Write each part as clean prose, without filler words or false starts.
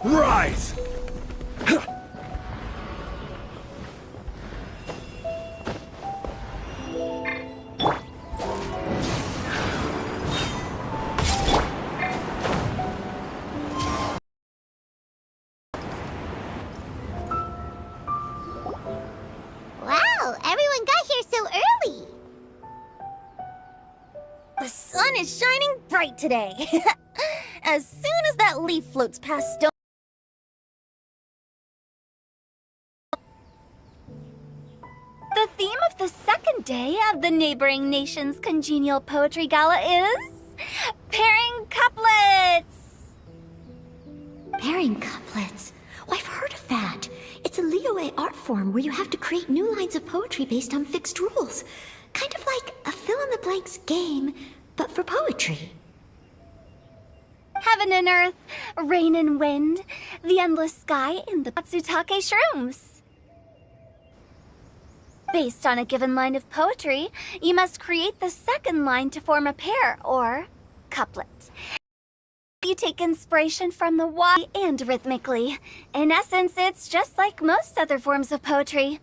Right! Wow, everyone got here so early. The sun is shining bright today. As soon as that leaf floats past Stone... The theme of the second day of the neighboring nation's congenial poetry gala is... pairing couplets! Pairing couplets? Oh, I've heard of that. It's a Liyue art form where you have to create new lines of poetry based on fixed rules. Kind of like a fill-in-the-blanks game, but for poetry. Heaven and earth, rain and wind, the endless sky, and the Matsutake shrooms. Based on a given line of poetry, you must create the second line to form a pair, or couplet. You take inspiration from the Y and rhythmically. In essence, it's just like most other forms of poetry.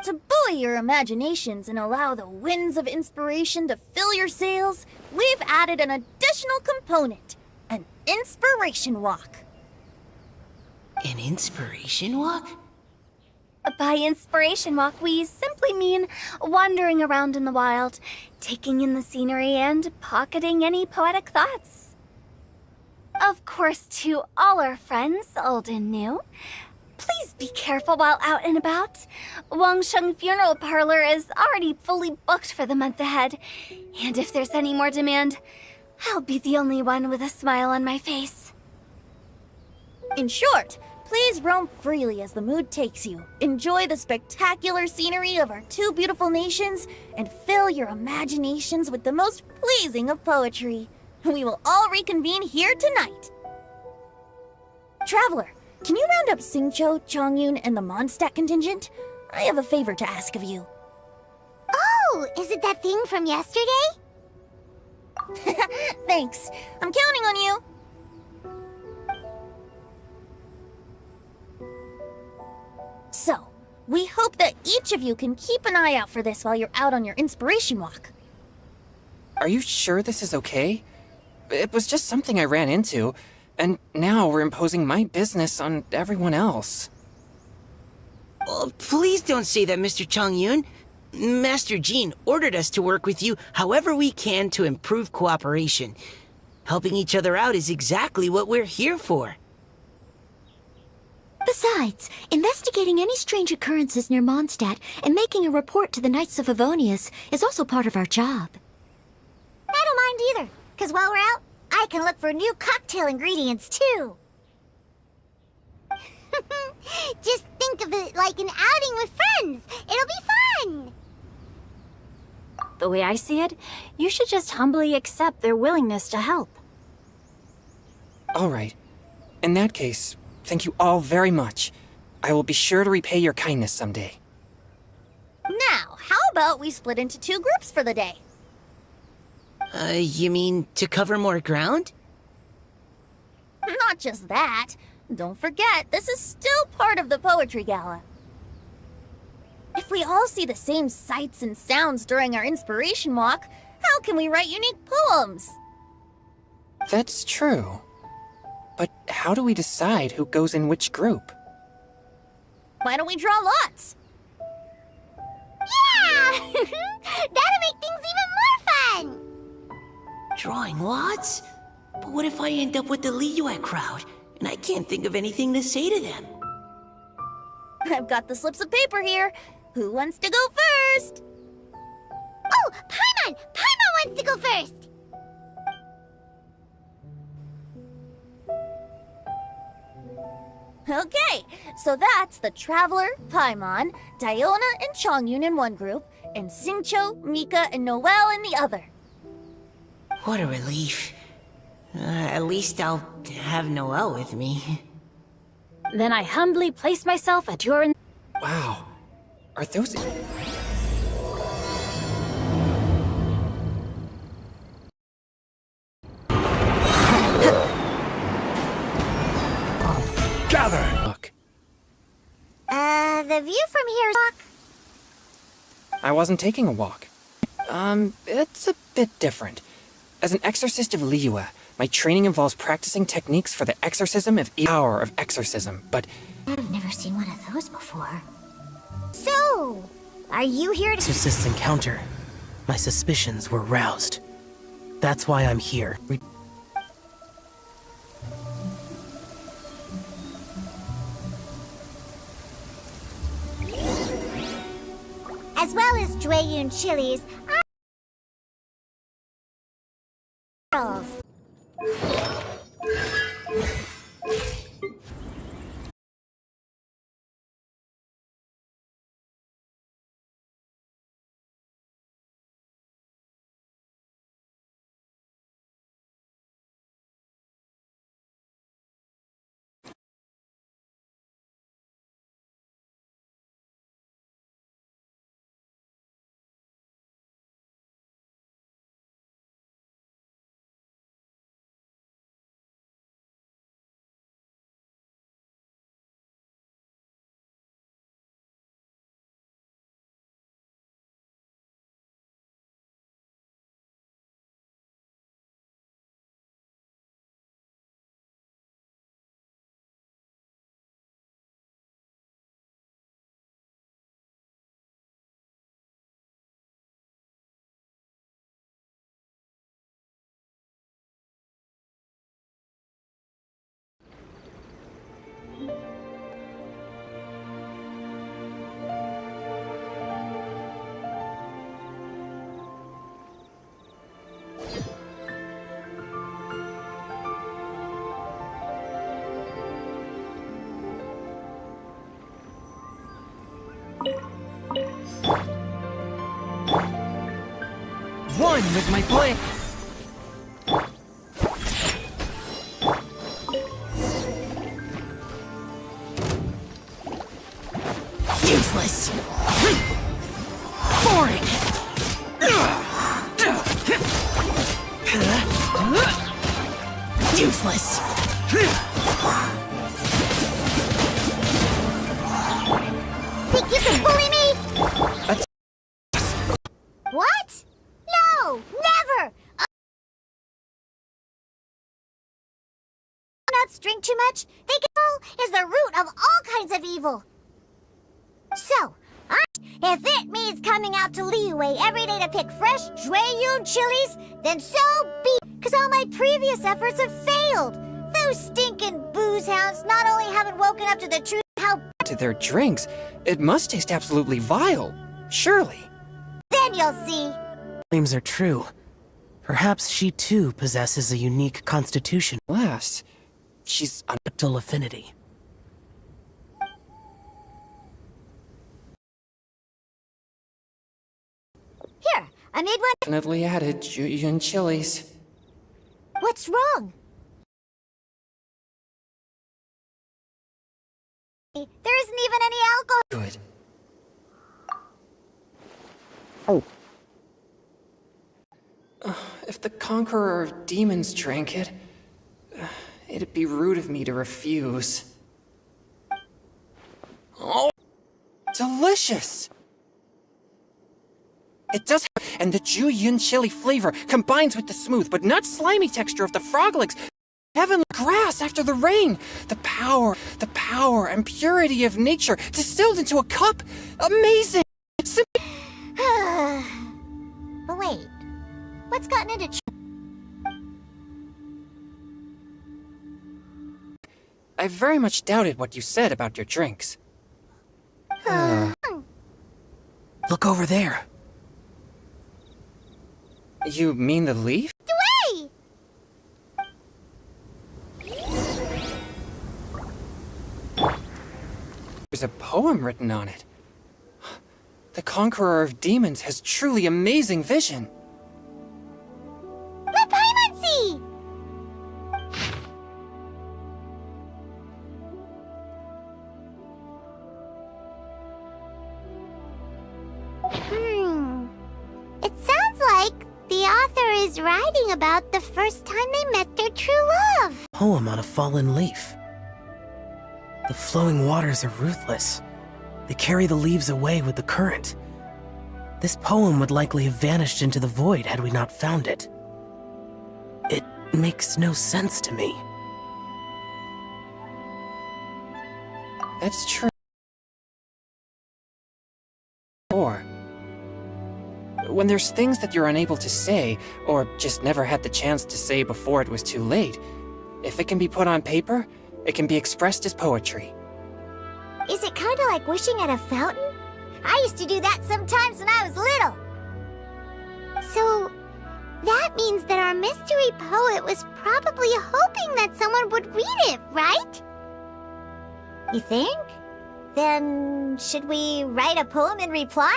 To buoy your imaginations and allow the winds of inspiration to fill your sails, we've added an additional component, an inspiration walk. An inspiration walk? By inspiration walk, we simply mean wandering around in the wild, taking in the scenery and pocketing any poetic thoughts. Of course, to all our friends, old and new, please be careful while out and about. Wangsheng Funeral Parlor is already fully booked for the month ahead. And if there's any more demand, I'll be the only one with a smile on my face. In short, please roam freely as the mood takes you. Enjoy the spectacular scenery of our two beautiful nations, and fill your imaginations with the most pleasing of poetry. We will all reconvene here tonight. Traveler, can you round up Xingqiu, Chongyun, and the Mondstadt contingent? I have a favor to ask of you. Oh, is it that thing from yesterday? Thanks. I'm counting on you. So, we hope that each of you can keep an eye out for this while you're out on your inspiration walk. Are you sure this is okay? It was just something I ran into, and now we're imposing my business on everyone else. Oh, please don't say that, Mr. Chongyun. Master Jean ordered us to work with you however we can to improve cooperation. Helping each other out is exactly what we're here for. Besides, investigating any strange occurrences near Mondstadt and making a report to the Knights of Favonius is also part of our job. I don't mind either, because while we're out, I can look for new cocktail ingredients too. Just think of it like an outing with friends. It'll be fun. The way I see it, you should just humbly accept their willingness to help. All right. In that case, thank you all very much. I will be sure to repay your kindness someday. Now, how about we split into two groups for the day? You mean to cover more ground? Not just that. Don't forget, this is still part of the Poetry Gala. If we all see the same sights and sounds during our inspiration walk, how can we write unique poems? That's true. But how do we decide who goes in which group? Why don't we draw lots? Yeah! That'll make things even more fun! Drawing lots? But what if I end up with the Liyue crowd, and I can't think of anything to say to them? I've got the slips of paper here. Who wants to go first? Oh, Paimon! Paimon wants to go first! Okay, so that's the Traveler, Paimon, Diona, and Chongyun in one group, and Xingqiu, Mika, and Noelle in the other. What a relief. At least I'll have Noelle with me. Then I humbly place myself at your... Wow. Are those... I wasn't taking a walk. It's a bit different. As an exorcist of Liyue, my training involves practicing techniques for the exorcism of power of exorcism, but I've never seen one of those before. So, are you here to... Exorcist's encounter, my suspicions were roused. That's why I'm here. As well as Jueyun Chili's... girls. One with my blade! Useless! Boring! Useless! Think you can bully me? What? No! Never! Nuts drink too much? They can is the root of all kinds of evil. So, if it means coming out to Liyue every day to pick fresh Jueyun chilies, then so be it, because all my previous efforts have failed. Those stinking booze hounds not only haven't woken up to the truth how to their drinks, it must taste absolutely vile. Surely. then you'll see. Claims are true. Perhaps she too possesses a unique constitution. Last, she's Dual affinity. Here, I made one. definitely added Jueyun chilies. What's wrong? There isn't even any alcohol. Good. If the Conqueror of Demons drank it, it'd be rude of me to refuse. Oh, delicious! It does, and the Jueyun chili flavor combines with the smooth but not slimy texture of the frog legs. Heavenly grass after the rain. The power and purity of nature distilled into a cup. Amazing! But wait, what's gotten into... I very much doubted what you said about your drinks. Look over there. You mean the leaf? Away! There's a poem written on it. The Conqueror of Demons has truly amazing vision. Let Paimon see! It sounds like the author is writing about the first time they met their true love. Poem on a fallen leaf. The flowing waters are ruthless. They carry the leaves away with the current. This poem would likely have vanished into the void had we not found it. It makes no sense to me. That's true. Or when there's things that you're unable to say, or just never had the chance to say before it was too late, if it can be put on paper, it can be expressed as poetry. Is it kind of like wishing at a fountain? I used to do that sometimes when I was little. So, that means that our mystery poet was probably hoping that someone would read it, right? You think? Then, should we write a poem in reply?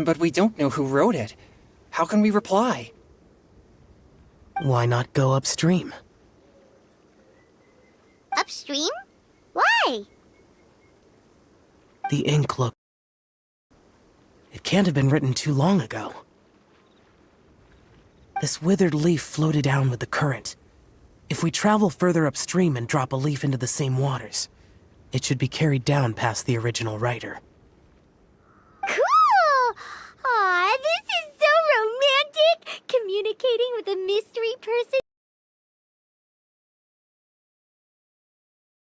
But we don't know who wrote it. How can we reply? Why not go upstream? Upstream? Why? The ink look. It can't have been written too long ago. This withered leaf floated down with the current. If we travel further upstream and drop a leaf into the same waters, it should be carried down past the original writer. Cool! Aw, this is so romantic! Communicating with a mystery person.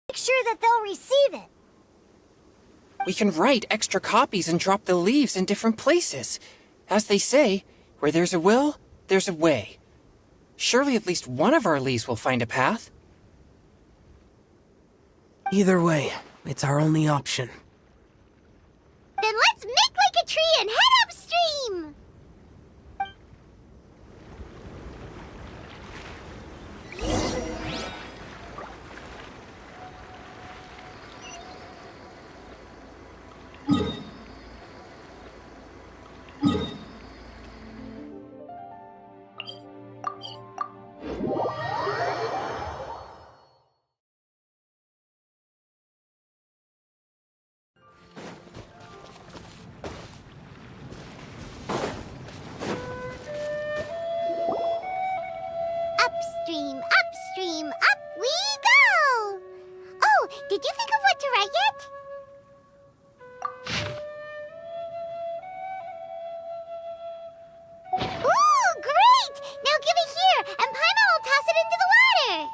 Make sure that they'll receive it. We can write extra copies and drop the leaves in different places. As they say, where there's a will, there's a way. Surely at least one of our leaves will find a path. Either way, it's our only option. Then let's make like a tree and head upstream! Upstream, upstream, up we go! Oh, did you think of what to write yet? Ooh, great! Now give it here, and Paimon will toss it into the water!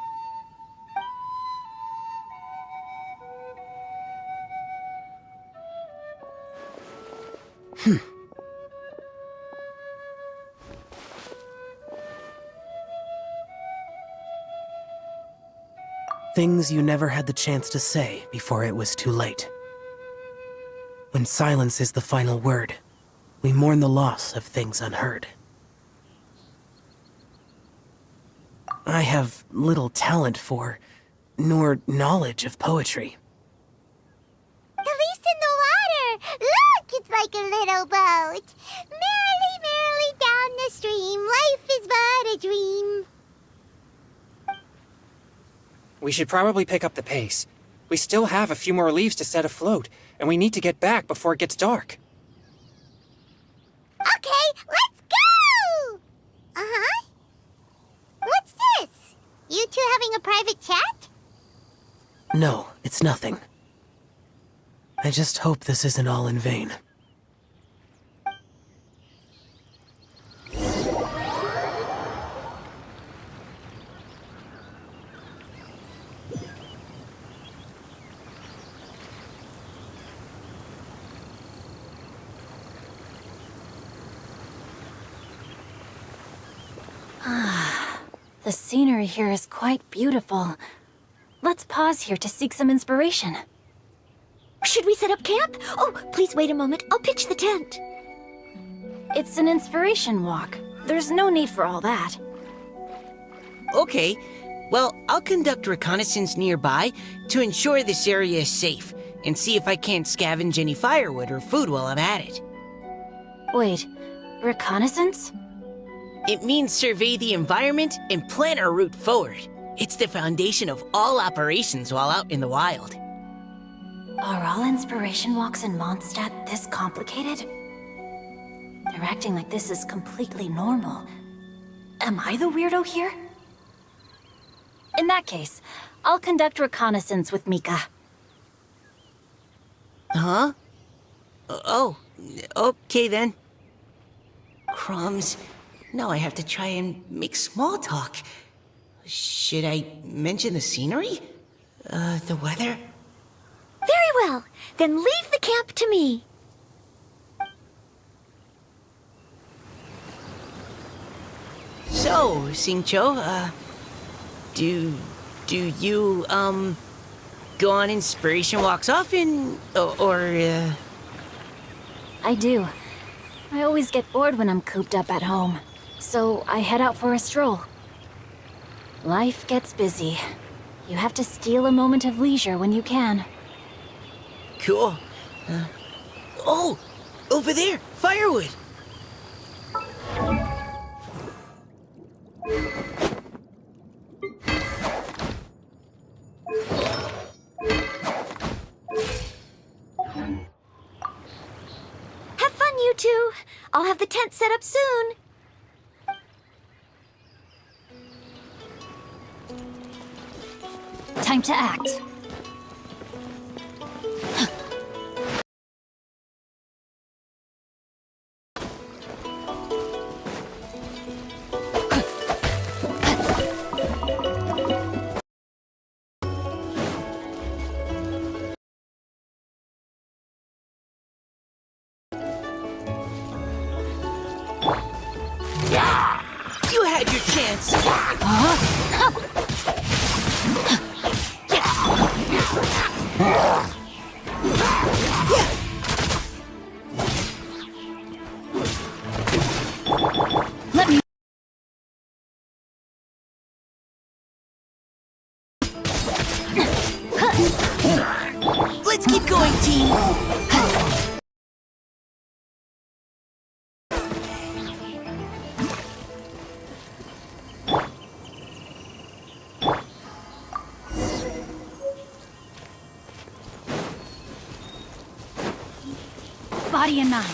Things you never had the chance to say before it was too late. When silence is the final word, we mourn the loss of things unheard. I have little talent for, nor knowledge of poetry. The leaf's in the water! Look, it's like a little boat! Merrily, merrily down the stream, life is but a dream. We should probably pick up the pace. We still have a few more leaves to set afloat, and we need to get back before it gets dark. Okay, let's go! Uh-huh. What's this? You two having a private chat? No, it's nothing. I just hope this isn't all in vain. The scenery here is quite beautiful. Let's pause here to seek some inspiration. Should we set up camp? Oh, please wait a moment. I'll pitch the tent. It's an inspiration walk. There's no need for all that. Okay, well, I'll conduct reconnaissance nearby to ensure this area is safe, and see if I can't scavenge any firewood or food while I'm at it. Wait, reconnaissance? It means survey the environment and plan our route forward. It's the foundation of all operations while out in the wild. Are all inspiration walks in Mondstadt this complicated? They're acting like this is completely normal. Am I the weirdo here? In that case, I'll conduct reconnaissance with Mika. Huh? Oh, Okay then. Crumbs. Now I have to try and make small talk. Should I mention the scenery? The weather? Very well. Then leave the camp to me. So, Xingqiu, do you, go on inspiration walks often, or? I do. I always get bored when I'm cooped up at home, so I head out for a stroll. Life gets busy. You have to steal a moment of leisure when you can. Cool. Oh! Over there! Firewood! Have fun, you two. I'll have the tent set up soon. Time to act. You had your chance! Let me... Let's keep going, team! Body and mind.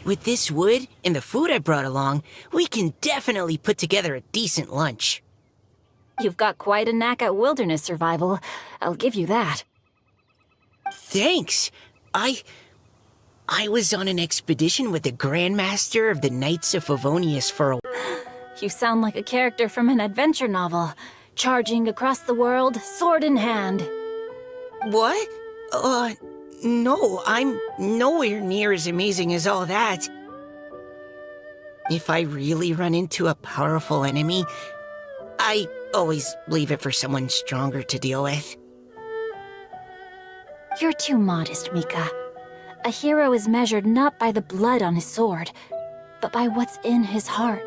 With this wood and the food I brought along, we can definitely put together a decent lunch. You've got quite a knack at wilderness survival. I'll give you that. Thanks. I was on an expedition with the Grandmaster of the Knights of Favonius for a... You sound like a character from an adventure novel, charging across the world, sword in hand. What? No, I'm nowhere near as amazing as all that. If I really run into a powerful enemy, I always leave it for someone stronger to deal with. You're too modest, Mika. A hero is measured not by the blood on his sword, but by what's in his heart.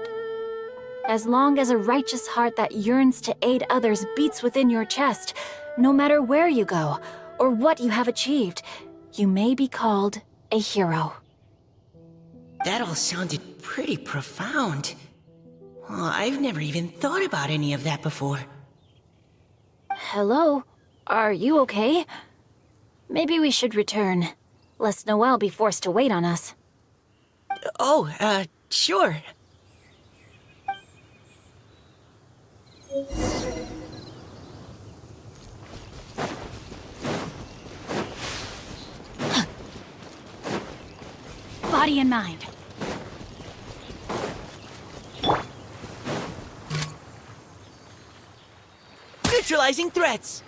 As long as a righteous heart that yearns to aid others beats within your chest, no matter where you go, or what you have achieved, you may be called a hero. That all sounded pretty profound. Well, I've never even thought about any of that before. Hello? Are you okay? Maybe we should return, lest Noelle be forced to wait on us. Oh, sure. Body and mind. Neutralizing threats!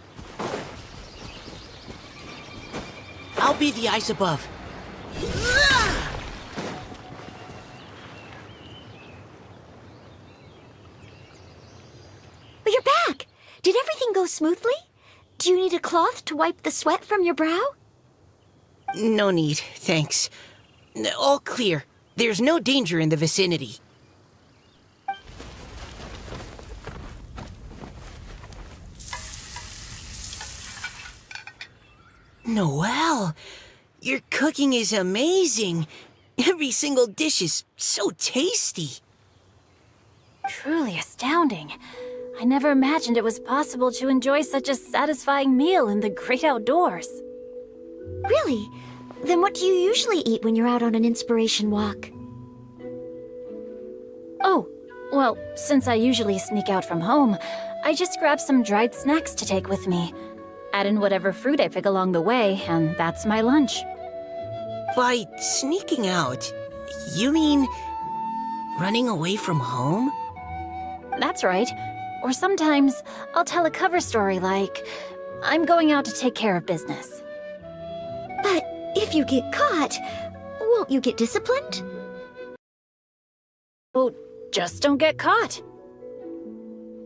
I'll be the eyes above. But you're back! Did everything go smoothly? Do you need a cloth to wipe the sweat from your brow? No need, thanks. All clear. There's no danger in the vicinity. Noelle, your cooking is amazing. Every single dish is so tasty. Truly astounding. I never imagined it was possible to enjoy such a satisfying meal in the great outdoors. Really? Then what do you usually eat when you're out on an inspiration walk? Oh, well, since I usually sneak out from home, I just grab some dried snacks to take with me. Add in whatever fruit I pick along the way, and that's my lunch. By sneaking out, you mean running away from home? That's right. Or sometimes I'll tell a cover story like, I'm going out to take care of business. But if you get caught, won't you get disciplined? Oh, just don't get caught.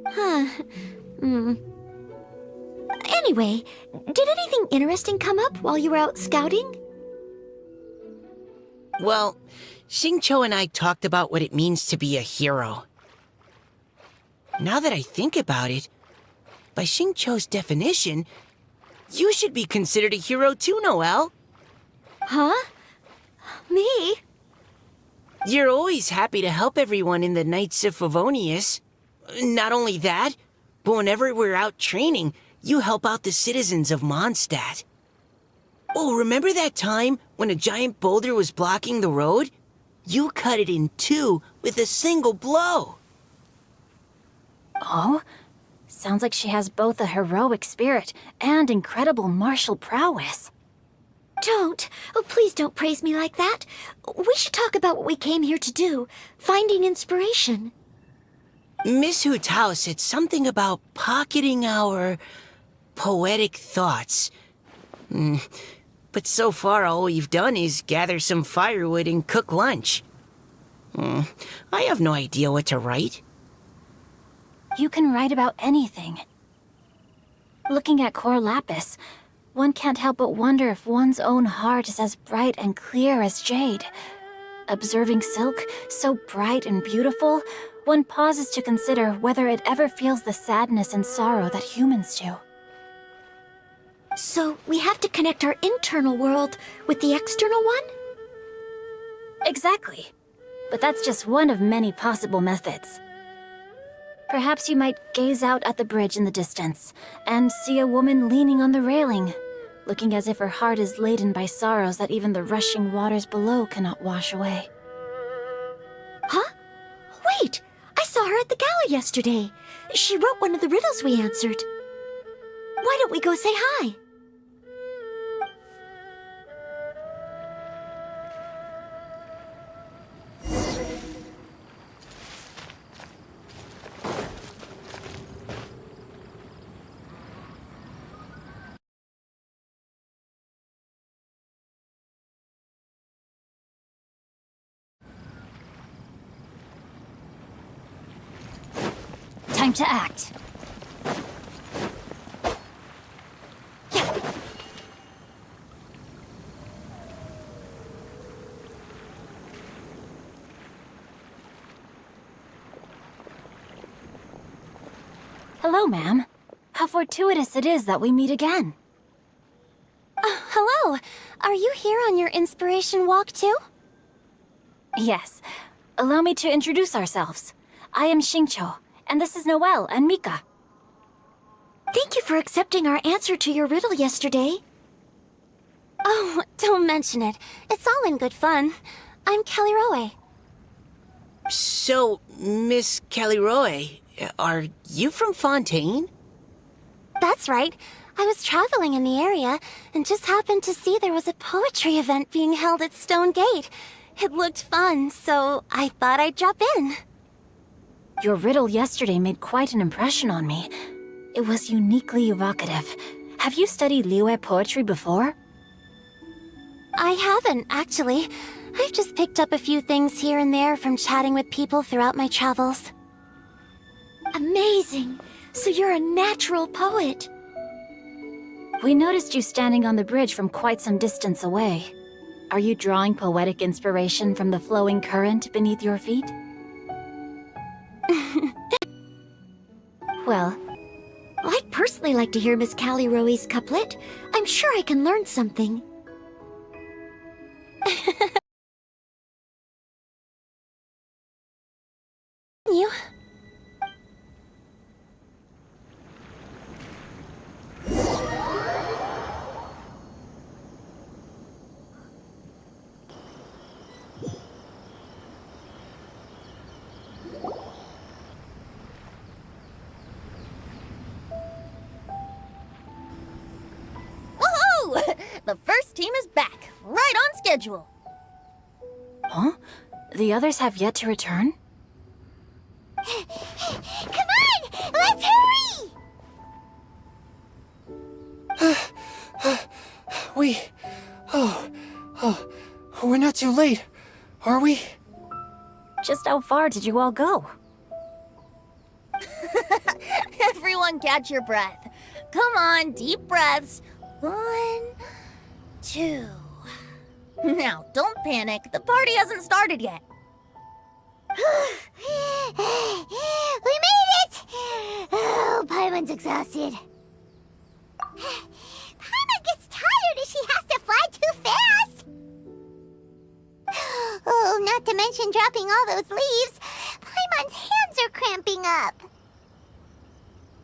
Huh. Anyway, did anything interesting come up while you were out scouting? Well, Xingqiu and I talked about what it means to be a hero. Now that I think about it, by Xingqiu's definition, you should be considered a hero too, Noelle. Huh? Me? You're always happy to help everyone in the Knights of Favonius. Not only that, but whenever we're out training, you help out the citizens of Mondstadt. Oh, remember that time when a giant boulder was blocking the road? You cut it in two with a single blow. Oh? Sounds like she has both a heroic spirit and incredible martial prowess. Don't. Oh, please don't praise me like that. We should talk about what we came here to do. Finding inspiration. Miss Hu Tao said something about pocketing our poetic thoughts. But so far all we've done is gather some firewood and cook lunch. I have no idea what to write. You can write about anything. Looking at Core Lapis, one can't help but wonder if one's own heart is as bright and clear as jade. Observing silk, so bright and beautiful, one pauses to consider whether it ever feels the sadness and sorrow that humans do. So we have to connect our internal world with the external one? Exactly. But that's just one of many possible methods. Perhaps you might gaze out at the bridge in the distance and see a woman leaning on the railing, looking as if her heart is laden by sorrows that even the rushing waters below cannot wash away. Huh? Wait! I saw her at the gala yesterday. She wrote one of the riddles we answered. Why don't we go say hi? Time to act. Hello, ma'am. How fortuitous it is that we meet again. Hello. Are you here on your inspiration walk too? Yes. Allow me to introduce ourselves. I am Xingqiu, and this is Noelle and Mika. Thank you for accepting our answer to your riddle yesterday. Oh, don't mention it. It's all in good fun. I'm Caliroe. So, Miss Caliroe, are you from Fontaine? That's right. I was traveling in the area and just happened to see there was a poetry event being held at Stone Gate. It looked fun, so I thought I'd drop in. Your riddle yesterday made quite an impression on me. It was uniquely evocative. Have you studied Liyue poetry before? I haven't, actually. I've just picked up a few things here and there from chatting with people throughout my travels. Amazing! So you're a natural poet. We noticed you standing on the bridge from quite some distance away. Are you drawing poetic inspiration from the flowing current beneath your feet? Well, I'd personally like to hear Miss Caliroe's couplet. I'm sure I can learn something. You? The first team is back, right on schedule. Huh? The others have yet to return? Come on! Let's hurry! We're not too late, are we? Just how far did you all go? Everyone catch your breath. Come on, deep breaths. 1, 2. Now, don't panic. The party hasn't started yet. We made it! Oh, Paimon's exhausted. Paimon gets tired if she has to fly too fast. Oh, not to mention dropping all those leaves. Paimon's hands are cramping up.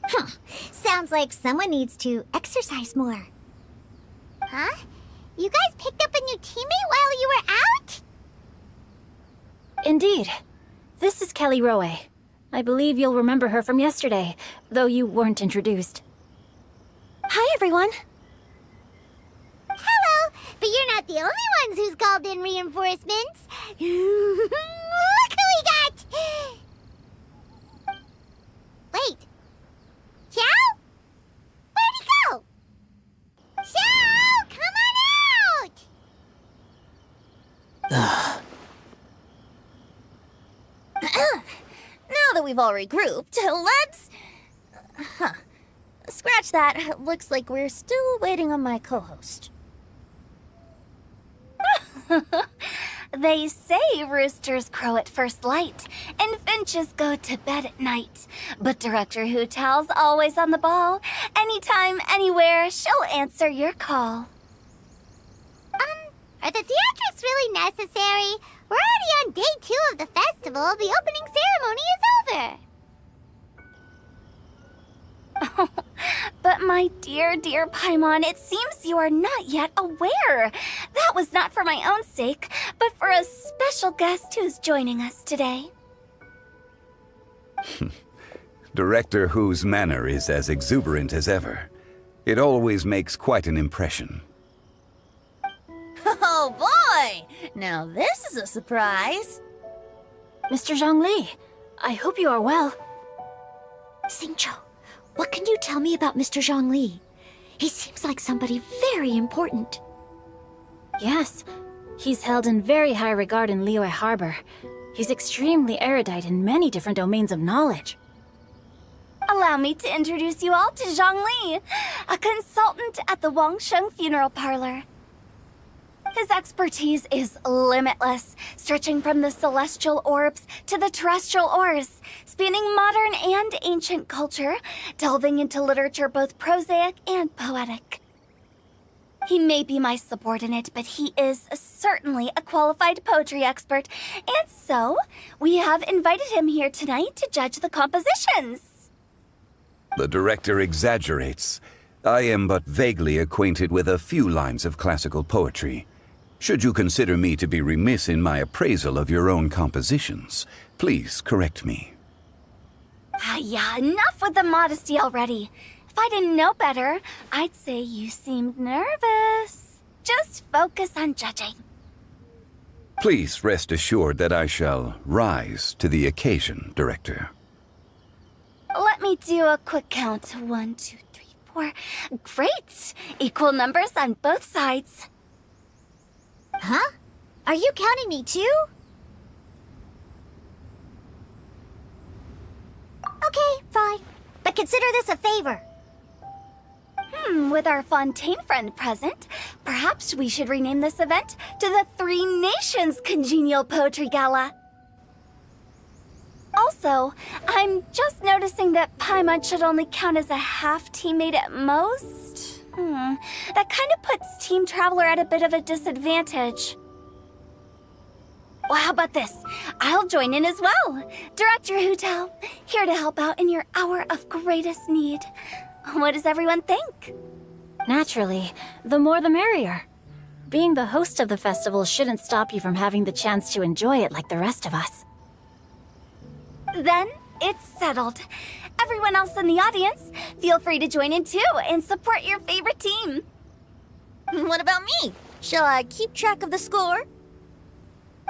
Huh. Sounds like someone needs to exercise more. Huh? You guys picked up a new teammate while you were out? Indeed. This is Kelly Rowe. I believe you'll remember her from yesterday, though you weren't introduced. Hi, everyone. Hello, but you're not the only ones who's called in reinforcements. Look who we got! Wait. Xiao? Where'd he go? Xiao, come on out! Now that we've all regrouped, let's... Scratch that. Looks like we're still waiting on my co-host. They say roosters crow at first light, and finches go to bed at night. But Director Hootal's always on the ball. Anytime, anywhere, she'll answer your call. Are the theatrics really necessary? We're already on day 2 of the festival. The opening ceremony is over. But my dear, dear Paimon, it seems you are not yet aware. That was not for my own sake, but for a special guest who's joining us today. Director Who's manner is as exuberant as ever. It always makes quite an impression. Oh boy! Now this is a surprise. Mr. Zhongli, I hope you are well. Xingqiu, what can you tell me about Mr. Zhongli? He seems like somebody very important. Yes, he's held in very high regard in Liyue Harbor. He's extremely erudite in many different domains of knowledge. Allow me to introduce you all to Zhongli, a consultant at the Wangsheng Funeral Parlor. His expertise is limitless, stretching from the celestial orbs to the terrestrial ores, spanning modern and ancient culture, delving into literature both prosaic and poetic. He may be my subordinate, but he is certainly a qualified poetry expert, and so we have invited him here tonight to judge the compositions. The director exaggerates. I am but vaguely acquainted with a few lines of classical poetry. Should you consider me to be remiss in my appraisal of your own compositions, please correct me. Yeah, enough with the modesty already. If I didn't know better, I'd say you seemed nervous. Just focus on judging. Please rest assured that I shall rise to the occasion, Director. Let me do a quick count. 1, 2, 3, 4. Great! Equal numbers on both sides. Huh? Are you counting me too? Okay, fine. But consider this a favor. With our Fontaine friend present, perhaps we should rename this event to the Three Nations Congenial Poetry Gala. Also, I'm just noticing that Paimon should only count as a half teammate at most. That kind of puts Team Traveler at a bit of a disadvantage. Well, how about this? I'll join in as well. Director Hootal, here to help out in your hour of greatest need. What does everyone think? Naturally, the more the merrier. Being the host of the festival shouldn't stop you from having the chance to enjoy it like the rest of us. Then it's settled. Everyone else in the audience, feel free to join in too and support your favorite team. What about me? Shall I keep track of the score?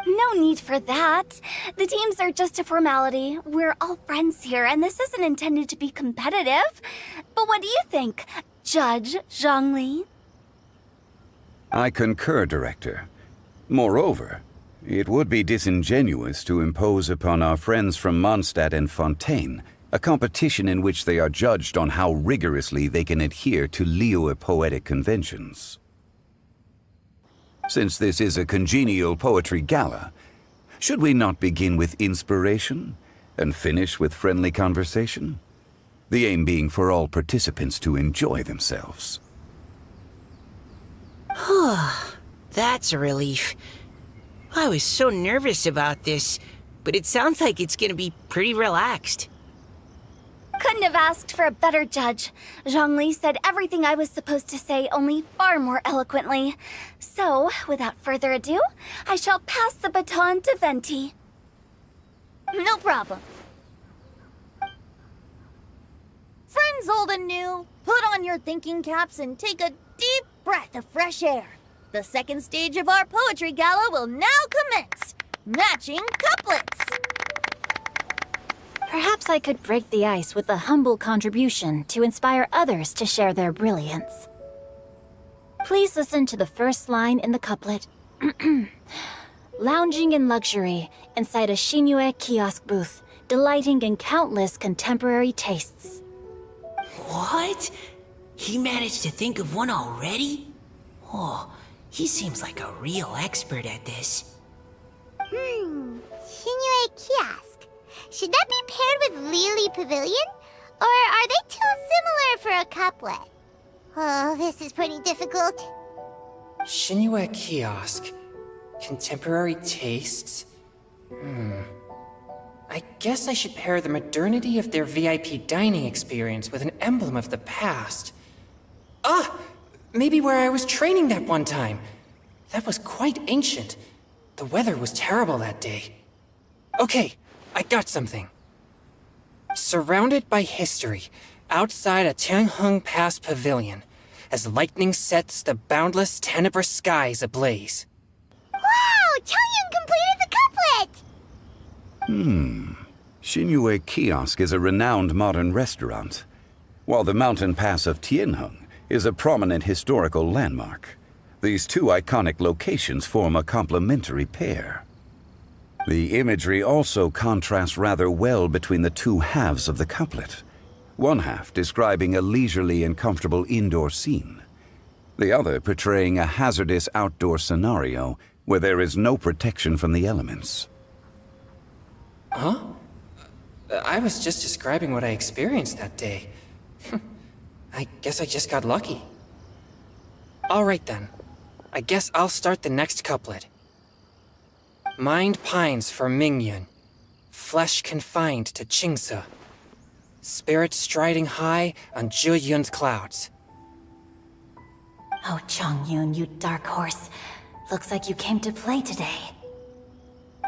No need for that. The teams are just a formality. We're all friends here, and this isn't intended to be competitive. But what do you think, Judge Zhongli? I concur, Director. Moreover, it would be disingenuous to impose upon our friends from Mondstadt and Fontaine a competition in which they are judged on how rigorously they can adhere to Liyue poetic conventions. Since this is a congenial poetry gala, should we not begin with inspiration and finish with friendly conversation? The aim being for all participants to enjoy themselves. That's a relief. I was so nervous about this, but it sounds like it's gonna be pretty relaxed. Couldn't have asked for a better judge. Zhongli said everything I was supposed to say, only far more eloquently. So, without further ado, I shall pass the baton to Venti. No problem. Friends old and new, put on your thinking caps and take a deep breath of fresh air. The second stage of our poetry gala will now commence. Matching couplets. Perhaps I could break the ice with a humble contribution to inspire others to share their brilliance. Please listen to the first line in the couplet. Lounging in luxury inside a Xinyue kiosk booth, delighting in countless contemporary tastes. What? He managed to think of one already? Oh, he seems like a real expert at this. Xinyue Kiosk. Should that be paired with Lily Pavilion? Or are they too similar for a couplet? Oh, this is pretty difficult. Xinyue Kiosk. Contemporary tastes? I guess I should pair the modernity of their VIP dining experience with an emblem of the past. Ah! Maybe where I was training that one time. That was quite ancient. The weather was terrible that day. Okay, I got something. Surrounded by history, outside a Tianheng Pass pavilion, as lightning sets the boundless tenebrous skies ablaze. Wow! Chongyun completed the couplet! Xinyue Kiosk is a renowned modern restaurant, while the mountain pass of Tianheng is a prominent historical landmark. These two iconic locations form a complementary pair. The imagery also contrasts rather well between the two halves of the couplet. One half describing a leisurely and comfortable indoor scene, the other portraying a hazardous outdoor scenario where there is no protection from the elements. Huh? I was just describing what I experienced that day. I guess I just got lucky. Alright then. I guess I'll start the next couplet. Mind pines for Mingyun, flesh confined to Qingse, spirit striding high on Zheyun's clouds. Oh, Chongyun, you dark horse. Looks like you came to play today.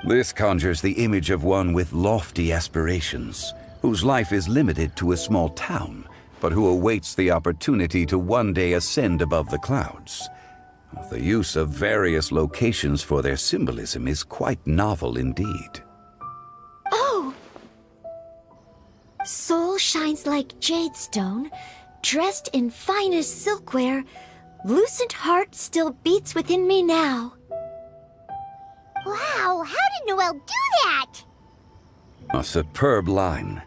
This conjures the image of one with lofty aspirations, whose life is limited to a small town, but who awaits the opportunity to one day ascend above the clouds. The use of various locations for their symbolism is quite novel indeed. Oh! Soul shines like jadestone, dressed in finest silkware. Lucent heart still beats within me now. Wow, how did Noelle do that? A superb line.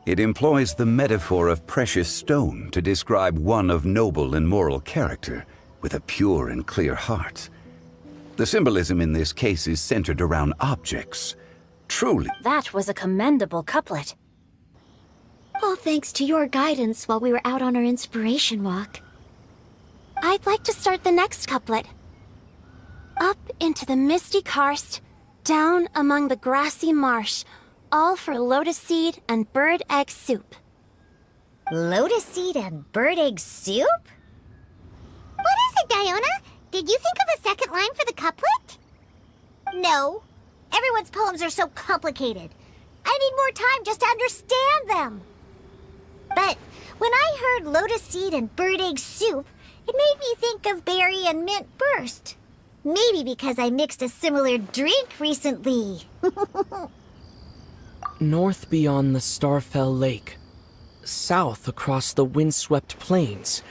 It employs the metaphor of precious stone to describe one of noble and moral character, with a pure and clear heart. The symbolism in this case is centered around objects. Truly. That was a commendable couplet. All thanks to your guidance while we were out on our inspiration walk. I'd like to start the next couplet. Up into the misty karst, down among the grassy marsh, all for lotus seed and bird egg soup. Lotus seed and bird egg soup? What is it, Diona? Did you think of a second line for the couplet? No. Everyone's poems are so complicated. I need more time just to understand them. But when I heard lotus seed and bird egg soup, It made me think of berry and mint burst. Maybe because I mixed a similar drink recently. North beyond the Starfell Lake. South across the windswept plains.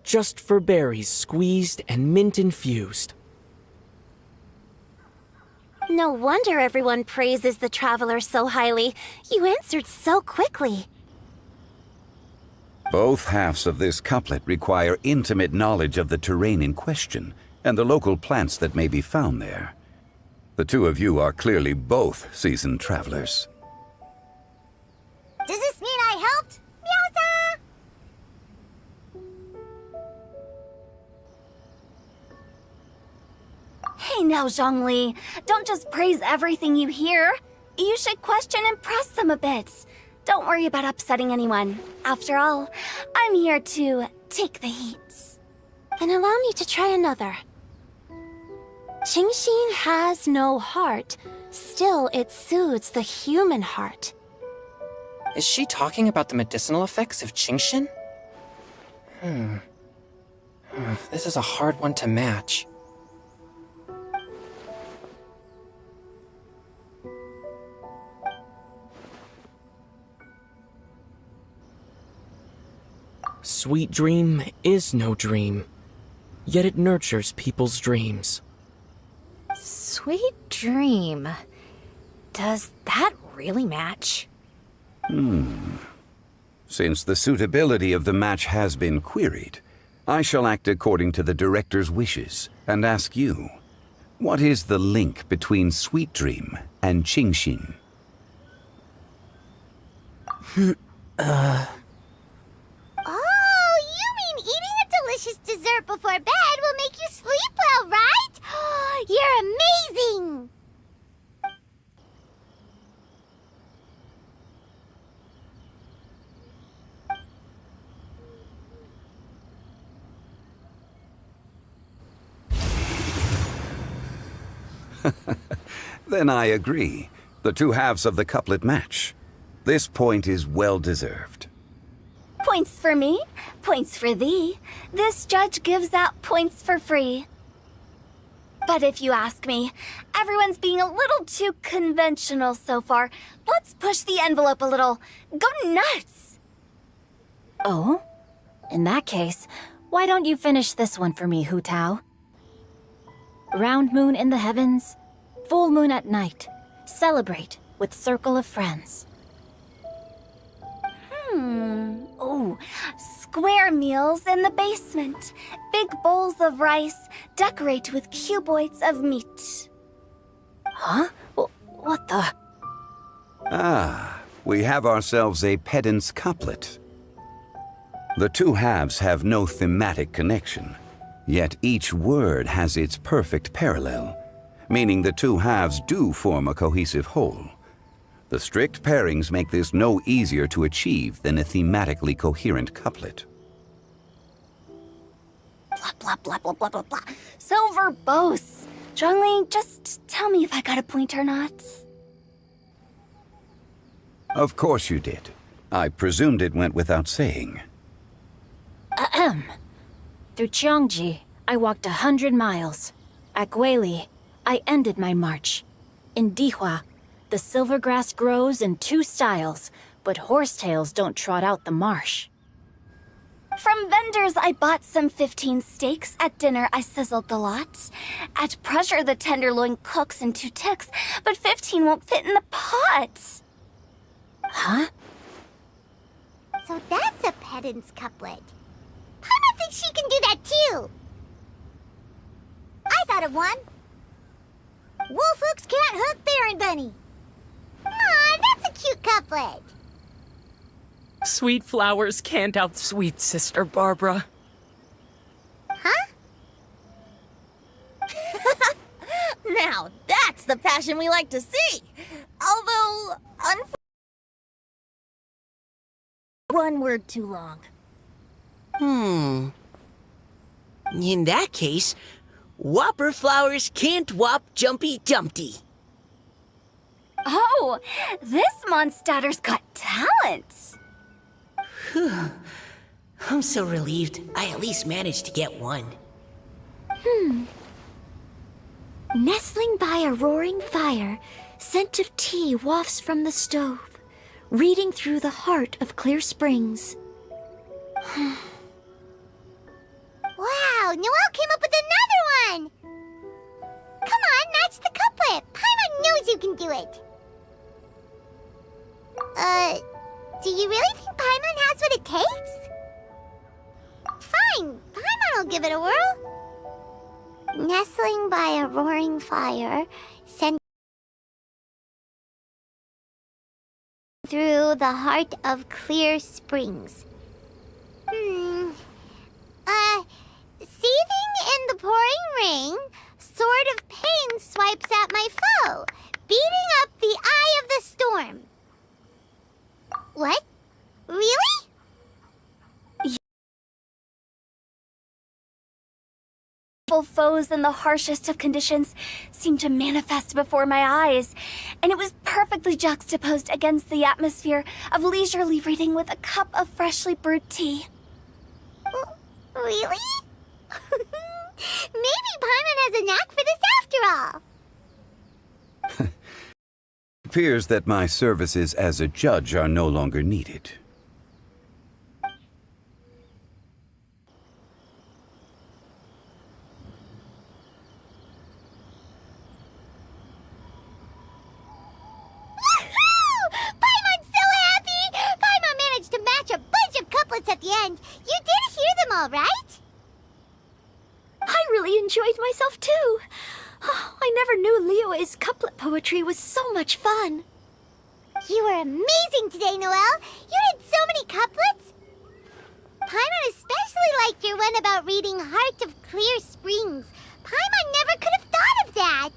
Just for berries squeezed and mint infused. No wonder everyone praises the traveler so highly. You answered so quickly. Both halves of this couplet require intimate knowledge of the terrain in question and the local plants that may be found there. The two of you are clearly both seasoned travelers. Does this mean I helped? Meowza! Hey now, Zhongli. Don't just praise everything you hear. You should question and press them a bit. Don't worry about upsetting anyone. After all, I'm here to take the heat. Then allow me to try another. Qingxin has no heart. Still, it soothes the human heart. Is she talking about the medicinal effects of Qingxin? This is a hard one to match. Sweet dream is no dream, yet it nurtures people's dreams. Sweet dream. Does that really match? Since the suitability of the match has been queried, I shall act according to the director's wishes and ask you, what is the link between Sweet Dream and Qingxin? Oh, you mean eating a delicious dessert before bed will make you sleep well, right? You're amazing! Then I agree. The two halves of the couplet match. This point is well deserved. Points for me, points for thee. This judge gives out points for free. But if you ask me, everyone's being a little too conventional so far. Let's push the envelope a little. Go nuts! Oh? In that case, why don't you finish this one for me, Hu Tao? Round moon in the heavens, full moon at night. Celebrate with circle of friends. Oh, square meals in the basement. Big bowls of rice, decorate with cuboids of meat. Huh? What the? Ah, we have ourselves a pedant's couplet. The two halves have no thematic connection, yet each word has its perfect parallel, meaning the two halves do form a cohesive whole. The strict pairings make this no easier to achieve than a thematically coherent couplet. Blah, blah, blah, blah, blah, blah, blah. So verbose. Zhongli, just tell me if I got a point or not. Of course you did. I presumed it went without saying. Ahem. Through Cheongji, I walked 100 miles. At Guili, I ended my march. In Dihua, the silver grass grows in 2 styles, but horsetails don't trot out the marsh. From vendors, I bought some 15 steaks. At dinner, I sizzled the lot. At pressure, the tenderloin cooks in 2 ticks, but 15 won't fit in the pot. Huh? So that's a pedant's couplet. Paimon thinks she can do that too. I thought of one. Wolf hooks can't hook Baron Bunny. Aw, that's a cute couplet. Sweet flowers can't outsweet Sister Barbara. Huh? Now, that's the passion we like to see. Although, one word too long. In that case, Whopper flowers can't whop Jumpy Dumpty. Oh, this monster's got talent. I'm so relieved. I at least managed to get one. Nestling by a roaring fire, scent of tea wafts from the stove, reading through the heart of Clear Springs. Wow, Noelle came up with another one! Come on, match the couplet. Paimon knows you can do it. Do you really think Paimon has what it takes? Fine, Paimon will give it a whirl. Nestling by a roaring fire, sent through the heart of Clear Springs. Seething in the pouring rain, sword of pain swipes at my foe, beating up the eye of the storm. What? Really? Foes in the harshest of conditions seemed to manifest before my eyes, and it was perfectly juxtaposed against the atmosphere of leisurely reading with a cup of freshly brewed tea. Really? Maybe Paimon has a knack for this after all. Appears that my services as a judge are no longer needed. Paimon's so happy! Paimon managed to match a bunch of couplets at the end. You did hear them all, right? I really enjoyed myself too. Oh, I never knew Liyue's couplet poetry was so much fun. You were amazing today, Noelle. You did so many couplets. Paimon especially liked your one about reading Heart of Clear Springs. Paimon never could have thought of that.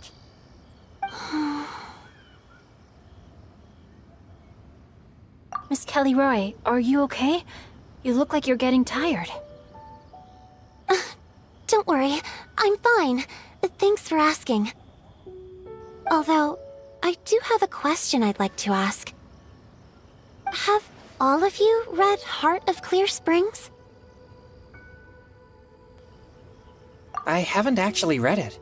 Miss Kelly Roy, are you okay? You look like you're getting tired. Don't worry, I'm fine. Thanks for asking. Although, I do have a question I'd like to ask. Have all of you read Heart of Clear Springs? I haven't actually read it.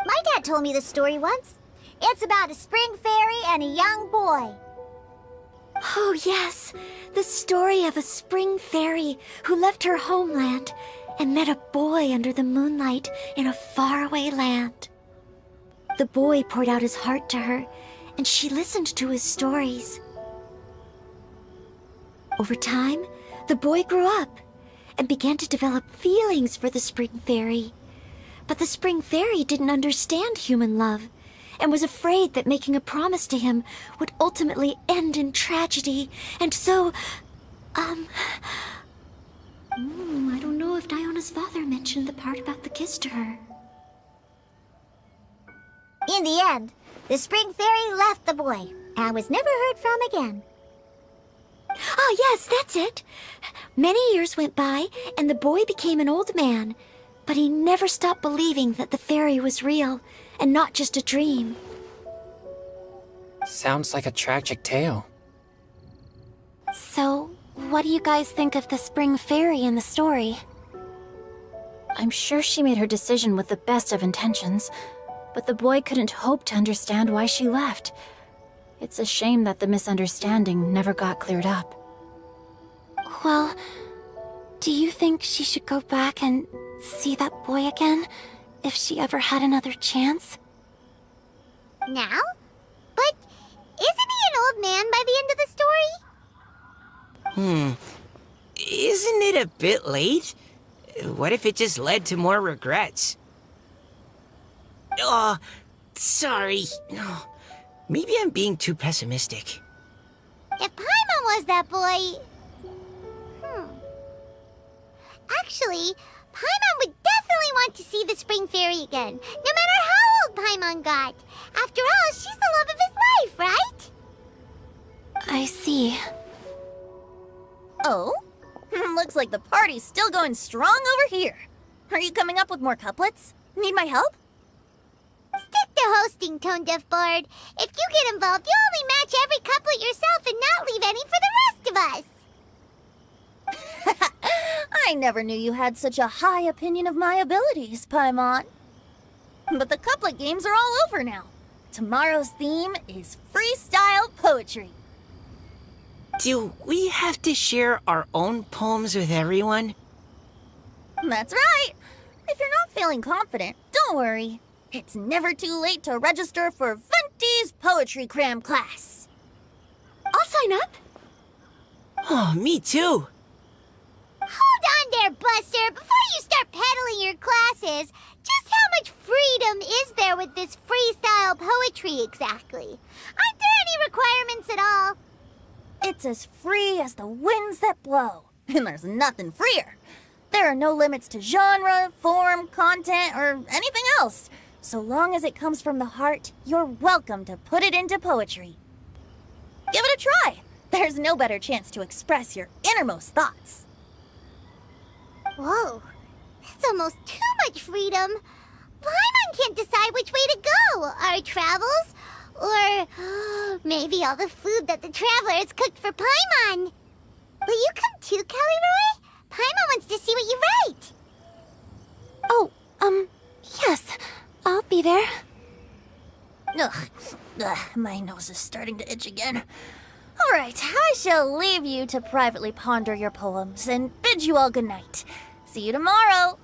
My dad told me the story once. It's about a spring fairy and a young boy. Oh yes, the story of a spring fairy who left her homeland and met a boy under the moonlight in a faraway land. The boy poured out his heart to her, and she listened to his stories. Over time, the boy grew up and began to develop feelings for the spring fairy. But the spring fairy didn't understand human love and was afraid that making a promise to him would ultimately end in tragedy. And so, I don't know if Diona's father mentioned the part about the kiss to her. In the end, the spring fairy left the boy and was never heard from again. Ah, yes, that's it. Many years went by, and the boy became an old man, but he never stopped believing that the fairy was real and not just a dream. Sounds like a tragic tale. So, what do you guys think of the spring fairy in the story? I'm sure she made her decision with the best of intentions, but the boy couldn't hope to understand why she left. It's a shame that the misunderstanding never got cleared up. Well, do you think she should go back and see that boy again, if she ever had another chance? Now? But isn't he an old man by the end of the story? Isn't it a bit late? What if it just led to more regrets? Oh, sorry. Maybe I'm being too pessimistic. If Paimon was that boy... Actually, Paimon would definitely want to see the spring fairy again, no matter how old Paimon got. After all, she's the love of his life, right? I see. Oh? Looks like the party's still going strong over here. Are you coming up with more couplets? Need my help? Stick to hosting, Tone Deaf Bard. If you get involved, you'll only match every couplet yourself and not leave any for the rest of us. I never knew you had such a high opinion of my abilities, Paimon. But the couplet games are all over now. Tomorrow's theme is freestyle poetry. Do we have to share our own poems with everyone? That's right. If you're not feeling confident, don't worry. It's never too late to register for Venti's Poetry Cram class. I'll sign up. Oh, me too. Hold on there, Buster. Before you start peddling your classes, just how much freedom is there with this freestyle poetry exactly? Aren't there any requirements at all? It's as free as the winds that blow, and there's nothing freer. There are no limits to genre, form, content, or anything else. So long as it comes from the heart, you're welcome to put it into poetry. Give it a try. There's no better chance to express your innermost thoughts. Whoa, that's almost too much freedom. Paimon can't decide which way to go. Our travels, or maybe all the food that the travelers cooked for Paimon. Will you come too, Kelly Roy? Paimon wants to see what you write. Oh, yes. I'll be there. Ugh, my nose is starting to itch again. All right, I shall leave you to privately ponder your poems and bid you all good night. See you tomorrow.